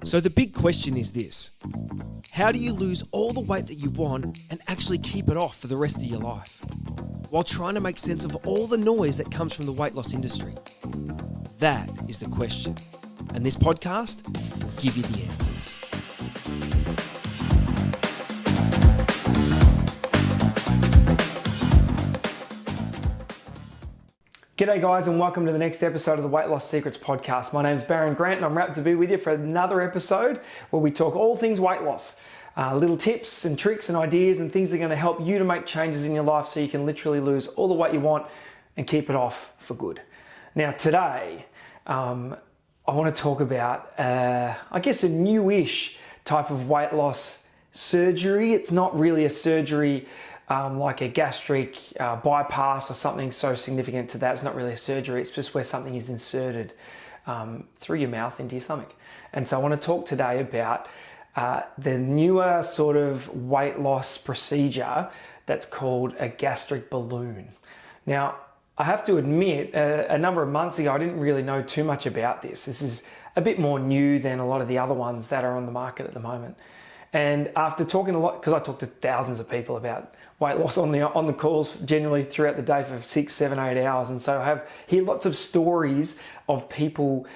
So the big question is this: how do you lose all the weight that you want and actually keep it off for the rest of your life, while trying to make sense of all the noise that comes from the weight loss industry? That is the question, and this podcast will give you the answers. G'day guys, and welcome to the next episode of the Weight Loss Secrets podcast. My name is Baron Grant and I'm wrapped to be with you for another episode where we talk all things weight loss. Little tips and tricks and ideas and things that are going to help you to make changes in your life so you can literally lose all the weight you want and keep it off for good. Now today, I want to talk about, a newish type of weight loss surgery. It's not really a surgery like a gastric bypass or something so significant to that. It's not really a surgery. It's just where something is inserted through your mouth into your stomach. And so I want to talk today about the newer sort of weight loss procedure that's called a gastric balloon. Now, I have to admit, a number of months ago, I didn't really know too much about this. This is a bit more new than a lot of the other ones that are on the market at the moment. And after talking a lot, because I talk to thousands of people about weight loss on the calls generally throughout the day for 6, 7, 8 hours. And so I hear lots of stories of people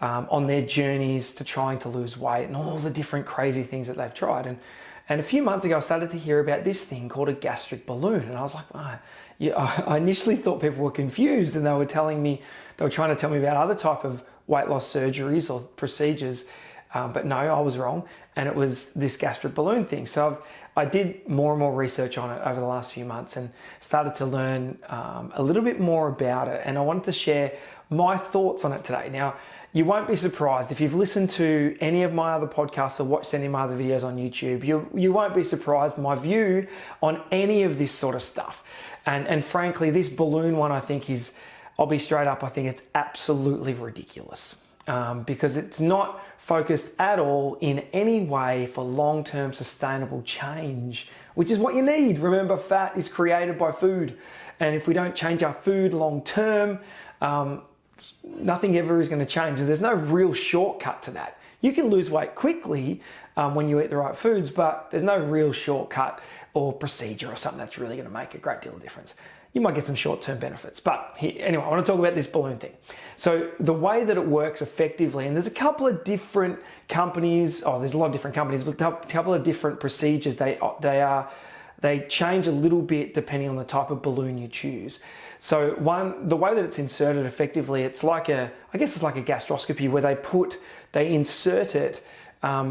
on their journeys to trying to lose weight and all the different crazy things that they've tried. And a few months ago, I started to hear about this thing called a gastric balloon. And I was like, I initially thought people were confused and they were trying to tell me about other type of weight loss surgeries or procedures. But no, I was wrong. And it was this gastric balloon thing. So I did more and more research on it over the last few months and started to learn a little bit more about it. And I wanted to share my thoughts on it today. Now, you won't be surprised if you've listened to any of my other podcasts or watched any of my other videos on YouTube. You won't be surprised my view on any of this sort of stuff. And frankly, this balloon one, I think I'll be straight up, I think it's absolutely ridiculous. Because it's not focused at all in any way for long-term sustainable change, which is what you need. Remember, fat is created by food. And if we don't change our food long-term, nothing ever is going to change. And there's no real shortcut to that. You can lose weight quickly when you eat the right foods, but there's no real shortcut or procedure or something that's really going to make a great deal of difference. You might get some short-term benefits. But anyway, I want to talk about this balloon thing. So the way that it works effectively, and there's a couple of different companies, there's a lot of different companies, but a couple of different procedures. They change a little bit depending on the type of balloon you choose. So the way that it's inserted effectively, it's like a gastroscopy where they insert it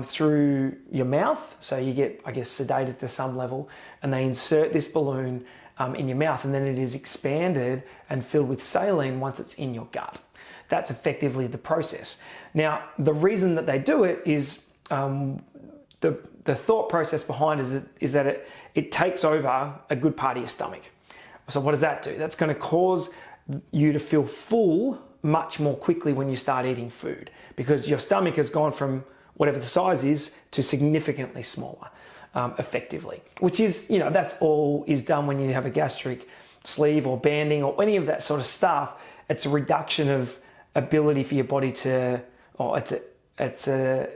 through your mouth. So you get, sedated to some level, and they insert this balloon in your mouth, and then it is expanded and filled with saline once it's in your gut. That's effectively the process. Now, the reason that they do it is the thought process behind is that it takes over a good part of your stomach. So what does that do? That's going to cause you to feel full much more quickly when you start eating food, because your stomach has gone from whatever the size is to significantly smaller. Effectively, which is, that's all is done when you have a gastric sleeve or banding or any of that sort of stuff. It's a reduction of ability for your body it's a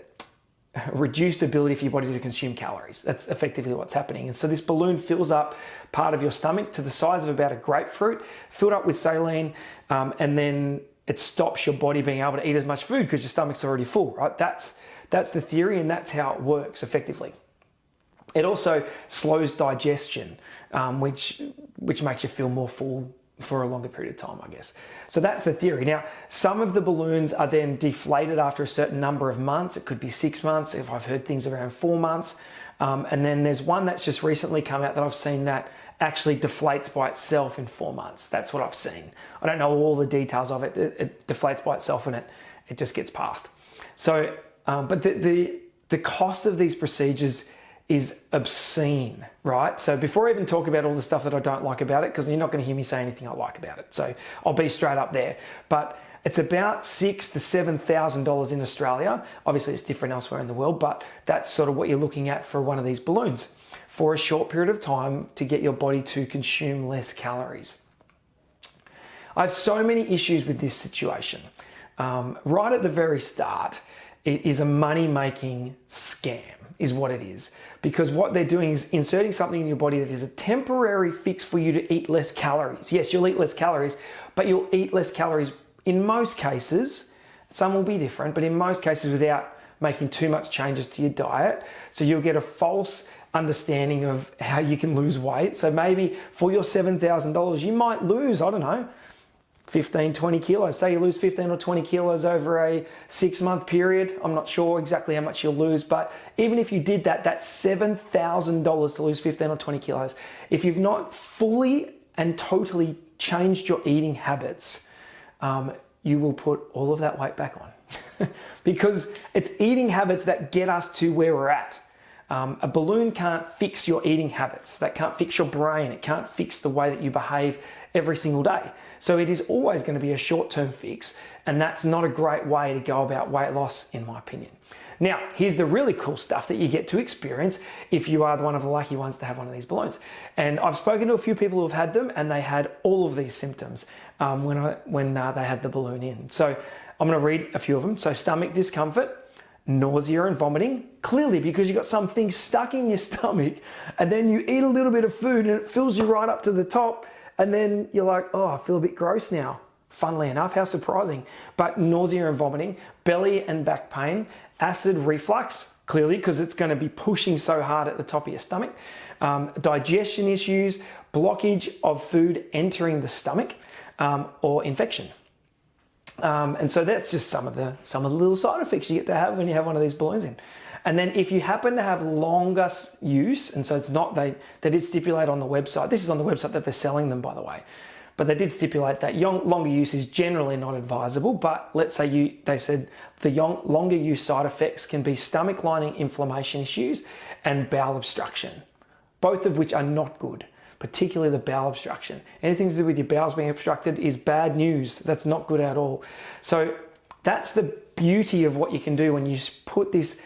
reduced ability for your body to consume calories. That's effectively what's happening. And so this balloon fills up part of your stomach to the size of about a grapefruit, filled up with saline, and then it stops your body being able to eat as much food because your stomach's already full, right? That's the theory, and that's how it works effectively. It also slows digestion, which makes you feel more full for a longer period of time, I guess. So that's the theory. Now, some of the balloons are then deflated after a certain number of months. It could be 6 months, if I've heard things around 4 months. And then there's one that's just recently come out that I've seen that actually deflates by itself in 4 months. That's what I've seen. I don't know all the details of it. It deflates by itself and it just gets passed. So, but the cost of these procedures is obscene, right? So before I even talk about all the stuff that I don't like about it, because you're not going to hear me say anything I like about it, so I'll be straight up there. But it's about $6,000 to $7,000 in Australia. Obviously, it's different elsewhere in the world, but that's sort of what you're looking at for one of these balloons for a short period of time to get your body to consume less calories. I have so many issues with this situation. Right at the very start, It is a money-making scam, is what it is. Because what they're doing is inserting something in your body that is a temporary fix for you to eat less calories. Yes, you'll eat less calories, but you'll eat less calories in most cases. Some will be different, but in most cases without making too much changes to your diet. So you'll get a false understanding of how you can lose weight. So maybe for your $7,000, you might lose, I don't know, 15, 20 kilos. Say you lose 15 or 20 kilos over a 6-month period. I'm not sure exactly how much you'll lose, but even if you did that, that's $7,000 to lose 15 or 20 kilos. If you've not fully and totally changed your eating habits, you will put all of that weight back on. Because it's eating habits that get us to where we're at. A balloon can't fix your eating habits. That can't fix your brain. It can't fix the way that you behave every single day. So it is always going to be a short-term fix, and that's not a great way to go about weight loss, in my opinion. Now, here's the really cool stuff that you get to experience if you are one of the lucky ones to have one of these balloons. And I've spoken to a few people who have had them, and they had all of these symptoms when they had the balloon in. So I'm going to read a few of them. So stomach discomfort, nausea and vomiting, clearly because you've got something stuck in your stomach, and then you eat a little bit of food and it fills you right up to the top, and then you're like, oh, I feel a bit gross now. Funnily enough, how surprising. But nausea and vomiting, belly and back pain, acid reflux, clearly because it's going to be pushing so hard at the top of your stomach, digestion issues, blockage of food entering the stomach, or infection. And so that's just some of the little side effects you get to have when you have one of these balloons in. And then if you happen to have longer use, and so it's not, they did stipulate on the website, this is on the website that they're selling them, by the way, but they did stipulate that longer use is generally not advisable. But let's say they said the longer use side effects can be stomach lining inflammation issues and bowel obstruction, both of which are not good. Particularly the bowel obstruction. Anything to do with your bowels being obstructed is bad news. That's not good at all. So that's the beauty of what you can do when you put this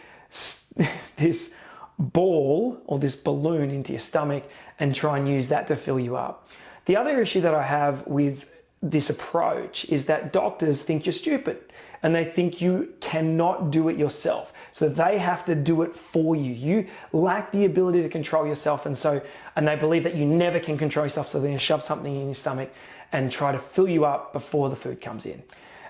ball or this balloon into your stomach and try and use that to fill you up. The other issue that I have with this approach is that doctors think you're stupid and they think you cannot do it yourself. So they have to do it for you. You lack the ability to control yourself, and they believe that you never can control yourself, so they're going to shove something in your stomach and try to fill you up before the food comes in.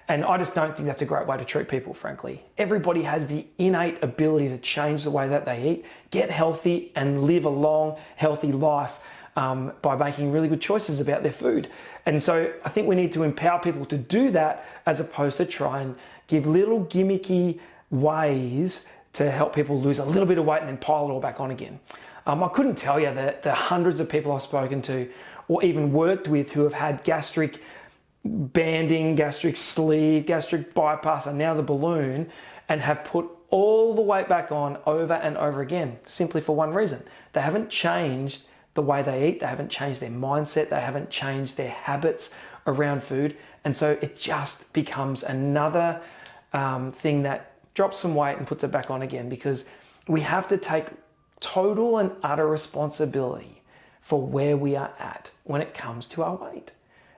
And I just don't think that's a great way to treat people, frankly. Everybody has the innate ability to change the way that they eat, get healthy, and live a long, healthy life by making really good choices about their food. And so I think we need to empower people to do that as opposed to try and give little gimmicky ways to help people lose a little bit of weight and then pile it all back on again. I couldn't tell you that the hundreds of people I've spoken to or even worked with who have had gastric banding, gastric sleeve, gastric bypass, and now the balloon, and have put all the weight back on over and over again, simply for one reason. They haven't changed the way they eat, they haven't changed their mindset, they haven't changed their habits around food, and so it just becomes another thing that drops some weight and puts it back on again, because we have to take total and utter responsibility for where we are at when it comes to our weight.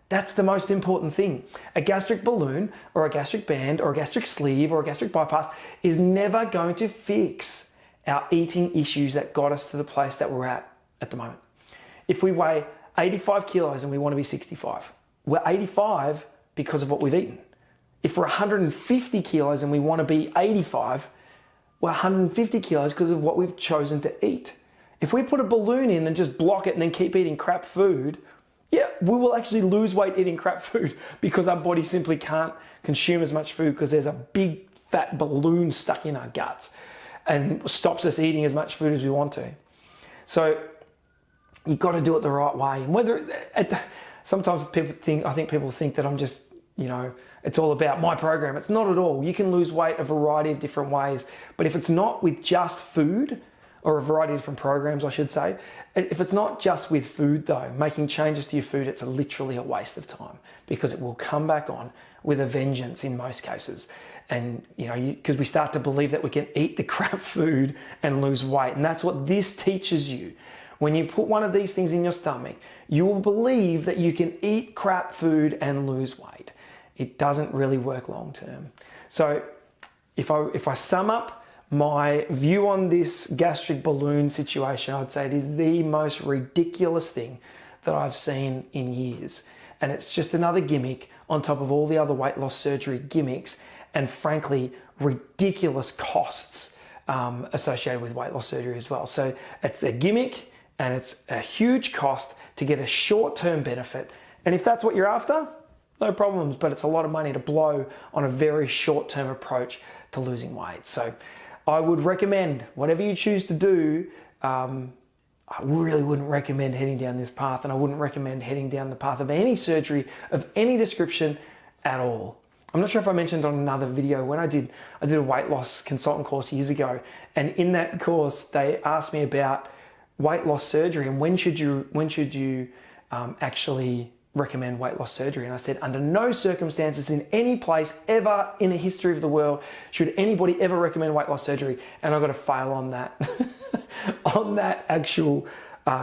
That's the most important thing. A gastric balloon or a gastric band or a gastric sleeve or a gastric bypass is never going to fix our eating issues that got us to the place that we're at the moment. If we weigh 85 kilos and we want to be 65, we're 85 because of what we've eaten. If we're 150 kilos and we want to be 85, we're 150 kilos because of what we've chosen to eat. If we put a balloon in and just block it and then keep eating crap food, yeah, we will actually lose weight eating crap food because our body simply can't consume as much food because there's a big fat balloon stuck in our guts and stops us eating as much food as we want to. So you've got to do it the right way. And sometimes I think people think that I'm just, it's all about my program. It's not at all. You can lose weight a variety of different ways, but if it's not with just food, or a variety of different programs, I should say. If it's not just with food though, making changes to your food, it's literally a waste of time because it will come back on with a vengeance in most cases. And, because we start to believe that we can eat the crap food and lose weight. And that's what this teaches you. When you put one of these things in your stomach, you will believe that you can eat crap food and lose weight. It doesn't really work long term. So if I sum up my view on this gastric balloon situation, I'd say it is the most ridiculous thing that I've seen in years. And it's just another gimmick on top of all the other weight loss surgery gimmicks and frankly, ridiculous costs associated with weight loss surgery as well. So it's a gimmick and it's a huge cost to get a short-term benefit. And if that's what you're after, no problems, but it's a lot of money to blow on a very short-term approach to losing weight. So I would recommend, whatever you choose to do, I really wouldn't recommend heading down this path, and I wouldn't recommend heading down the path of any surgery of any description at all. I'm not sure if I mentioned on another video when I did a weight loss consultant course years ago, and in that course they asked me about weight loss surgery and when should you actually recommend weight loss surgery. And I said, under no circumstances in any place ever in the history of the world should anybody ever recommend weight loss surgery. And I got to fail on that on that actual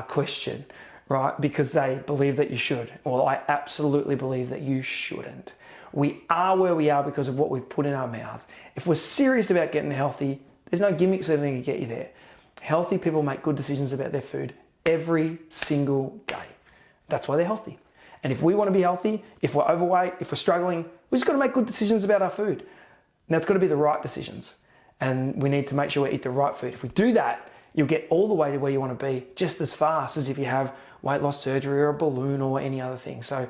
question, right? Because they believe that you should. Well, I absolutely believe that you shouldn't. We are where we are because of what we've put in our mouths. If we're serious about getting healthy, there's no gimmicks that are going to get you there. Healthy people make good decisions about their food every single day. That's why they're healthy. And if we want to be healthy, if we're overweight, if we're struggling, we just got to make good decisions about our food. Now it's got to be the right decisions. And we need to make sure we eat the right food. If we do that, you'll get all the way to where you want to be just as fast as if you have weight loss surgery or a balloon or any other thing. So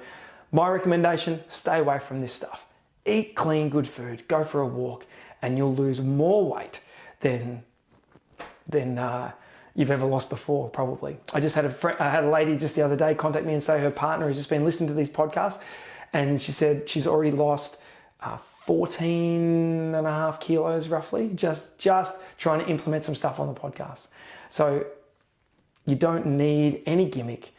my recommendation, stay away from this stuff. Eat clean, good food, go for a walk, and you'll lose more weight than you've ever lost before, probably. I had a lady just the other day contact me and say her partner has just been listening to these podcasts, and she said she's already lost 14 and a half kilos roughly, just trying to implement some stuff on the podcast. So you don't need any gimmick.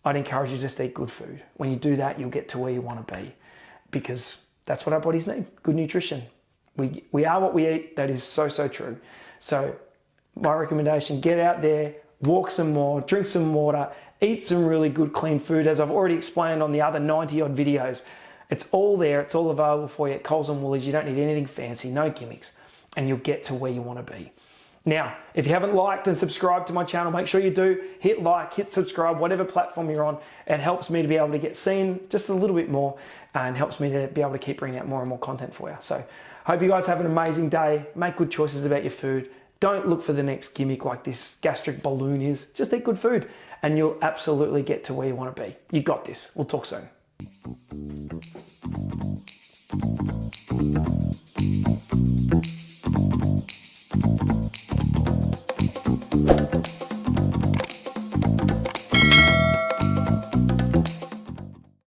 I'd encourage you to just eat good food. When you do that, you'll get to where you want to be, because that's what our bodies need, good nutrition. We are what we eat. That is so, so true. So my recommendation, get out there, walk some more, drink some water, eat some really good clean food, as I've already explained on the other 90 odd videos. It's all there, it's all available for you at Coles and Woolies. You don't need anything fancy, no gimmicks, and you'll get to where you want to be. Now, if you haven't liked and subscribed to my channel, make sure you do. Hit like, hit subscribe, whatever platform you're on. It helps me to be able to get seen just a little bit more and helps me to be able to keep bringing out more and more content for you. So hope you guys have an amazing day. Make good choices about your food. Don't look for the next gimmick like this gastric balloon is. Just eat good food and you'll absolutely get to where you want to be. You got this. We'll talk soon.